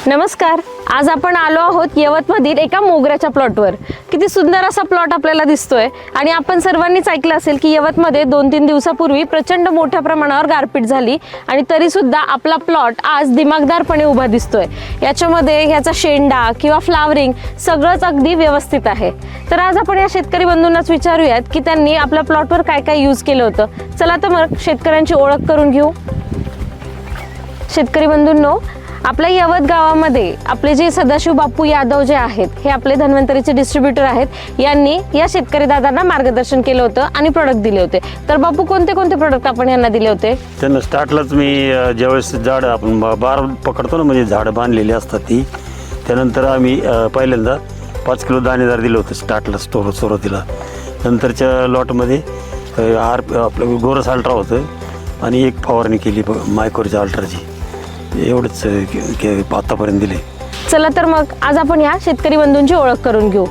नमस्कार. आज आपण आलो आहोत यवतमधील एका मोगऱ्याच्या प्लॉटवर. किती सुंदर असा प्लॉट आपल्याला दिसतोय आणि आपण सर्वांनीच ऐकलं असेल की यवतमध्ये 2-3 दिवसापूर्वी प्रचंड मोठ्या प्रमाणावर गारपीट झाली आणि तरी सुद्धा आपला प्लॉट आज दिमागदारपणे उभा दिसतोय. याच्यामध्ये याचा शेंडा किंवा फ्लावरिंग सगळंच अगदी व्यवस्थित आहे. तर आज आपण या शेतकरी बंधूंनाच विचारूयात की त्यांनी आपल्या प्लॉटवर काय काय यूज केलं होतं. चला तर मग शेतकऱ्यांची ओळख करून घेऊ. शेतकरी बंधूंनो, आपल्या यवत गावामध्ये आपले जे सदाशिव बापू यादव जे आहेत हे आपले धन्वंतरीचे डिस्ट्रीब्युटर आहेत. यांनी या शेतकरी दादांना मार्गदर्शन केलं होतं आणि प्रोडक्ट दिले होते. तर बापू, कोणते कोणते प्रोडक्ट आपण यांना दिले होते? त्यांना स्टार्टलाच मी ज्यावेळेस झाड आपण बार पकडतो ना, म्हणजे झाडं बांधलेली असतात ती, त्यानंतर आम्ही पहिल्यांदा 5 किलो दाणेदार दिलं होतं स्टार्टला सुरुवातीला. नंतरच्या लॉटमध्ये आपलं गोरस अल्ट्रा होतं आणि एक फवारणी केली मायकोरच्या अल्ट्राची. एवढंच आतापर्यंत दिले. चला तर मग आज आपण या शेतकरी बंधूंची ओळख करून घेऊ.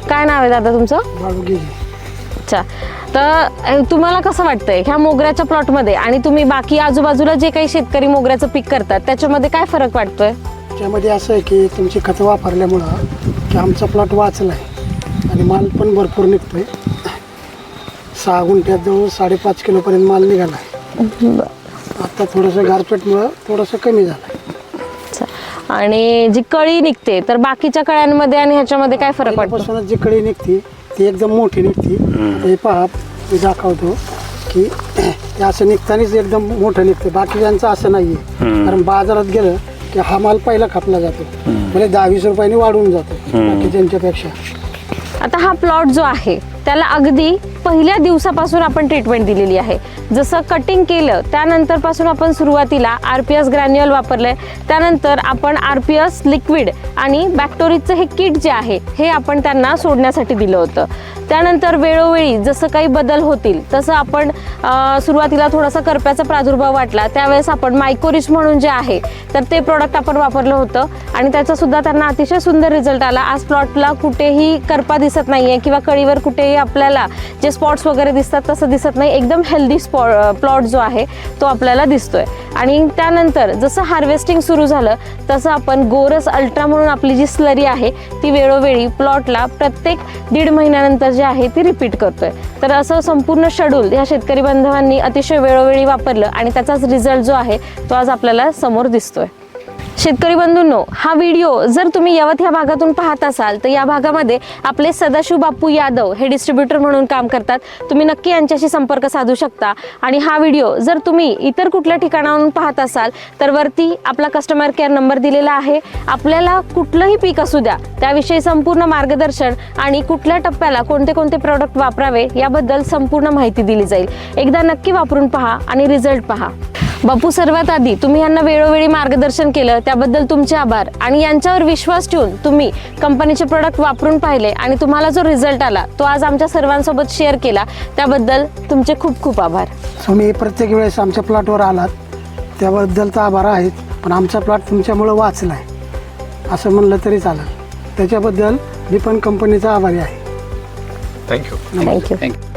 काय नाव आहे दादा तुमचं? अच्छा. तर तुम्हाला कसं वाटतंय ह्या मोगऱ्याच्या प्लॉटमध्ये आणि तुम्ही बाकी आजूबाजूला जे काही शेतकरी मोगऱ्याचं पीक करतात त्याच्यामध्ये काय फरक वाटतोय? त्यामध्ये असं आहे की तुमची खतं वापरल्यामुळं की आमचा प्लॉट वाचला आहे आणि माल पण भरपूर निघतोय. 6 गुंठ्यात जवळ 5.5 किलोपर्यंत माल निघाला आहे. आता थोडंसं गारपीटमुळं थोडंसं कमी झालं. आणि जी कळी निघते तर बाकीच्या कळ्यांमध्ये आणि ह्याच्यामध्ये काय फरक वाटतो? पासूनच जी कळी निघते ती एकदम मोठी निघते. हे पहा, मी दाखवतो की ते असं निघतानाच एकदम मोठं निघतं. बाकीच्यांचं असं नाही आहे. कारण बाजारात गेलं की हा माल पहिला कापला जातो, म्हणजे 10-20 रुपयांनी वाढून जातो बाकीच्यांच्यापेक्षा. आता हा प्लॉट जो आहे त्याला अगदी पहिल्या दिवसापासून आपण ट्रीटमेंट दिलेली आहे. जसं कटिंग केलं त्यानंतर पासून आपण सुरुवातीला RPS ग्रॅन्युअल वापरलंय. त्यानंतर आपण RPS लिक्विड आणि बॅक्टोरीजचं हे किट जे आहे हे आपण त्यांना सोडण्यासाठी दिलं होतं. त्यानंतर वेळोवेळी जसं काही बदल होतील तसं आपण सुरुवातीला थोडासा करप्याचा प्रादुर्भाव वाटला त्यावेळेस आपण मायकोरिच म्हणून जे आहे तर ते प्रोडक्ट आपण वापरलं होतं आणि त्याचा सुद्धा त्यांना अतिशय सुंदर रिझल्ट आला. आज प्लॉटला कुठेही करपा दिसत नाहीये किंवा कळीवर कुठेही आपल्याला जे स्पॉट्स वगैरे दिसतात तसं दिसत नाही. एकदम हेल्दी प्लॉट जो आहे तो आपल्याला दिसतोय. आणि त्यानंतर जसं हार्वेस्टिंग सुरू झालं तसं आपण गोरस अल्ट्रा म्हणून आपली जी स्लरी आहे ती वेळोवेळी प्लॉटला प्रत्येक 1.5 महिन्यानंतर जे आहे ती रिपीट करतोय. तर असं संपूर्ण शेड्यूल ह्या शेतकरी बांधवांनी अतिशय वेळोवेळी वापरलं आणि त्याचाच रिझल्ट जो आहे तो आज आपल्याला समोर दिसतोय. शेतकरी बंधूंनो, हा व्हिडिओ जर तुम्ही यवत ह्या भागातून पाहत असाल तर या भागामध्ये आपले सदाशिव बापू यादव हे डिस्ट्रीब्युटर म्हणून काम करतात. तुम्ही नक्की यांच्याशी संपर्क साधू शकता. आणि हा व्हिडिओ जर तुम्ही इतर कुठल्या ठिकाणाहून पाहत असाल तर वरती आपला कस्टमर केअर नंबर दिलेला आहे. आपल्याला कुठलंही पीक असू द्या त्याविषयी संपूर्ण मार्गदर्शन आणि कुठल्या टप्प्याला कोणते कोणते प्रोडक्ट वापरावे याबद्दल संपूर्ण माहिती दिली जाईल. एकदा नक्की वापरून पहा आणि रिझल्ट पहा. बापू, सर्वात आधी तुम्ही यांना वेळोवेळी मार्गदर्शन केलं त्याबद्दल तुमचे आभार. आणि यांच्यावर विश्वास ठेवून तुम्ही कंपनीचे प्रोडक्ट वापरून पाहिले आणि तुम्हाला जो रिझल्ट आला तो आज आमच्या सर्वांसोबत शेअर केला त्याबद्दल तुमचे खूप खूप आभार. तुम्ही प्रत्येक वेळेस आमच्या प्लॉटवर आलात त्याबद्दल आभार आहेत. पण आमचा प्लॉट तुमच्यामुळं वाचला आहे असं म्हणलं तरी चालेल. त्याच्याबद्दल मी पण कंपनीचा आभारी आहे. थँक्यू. थँक्यू.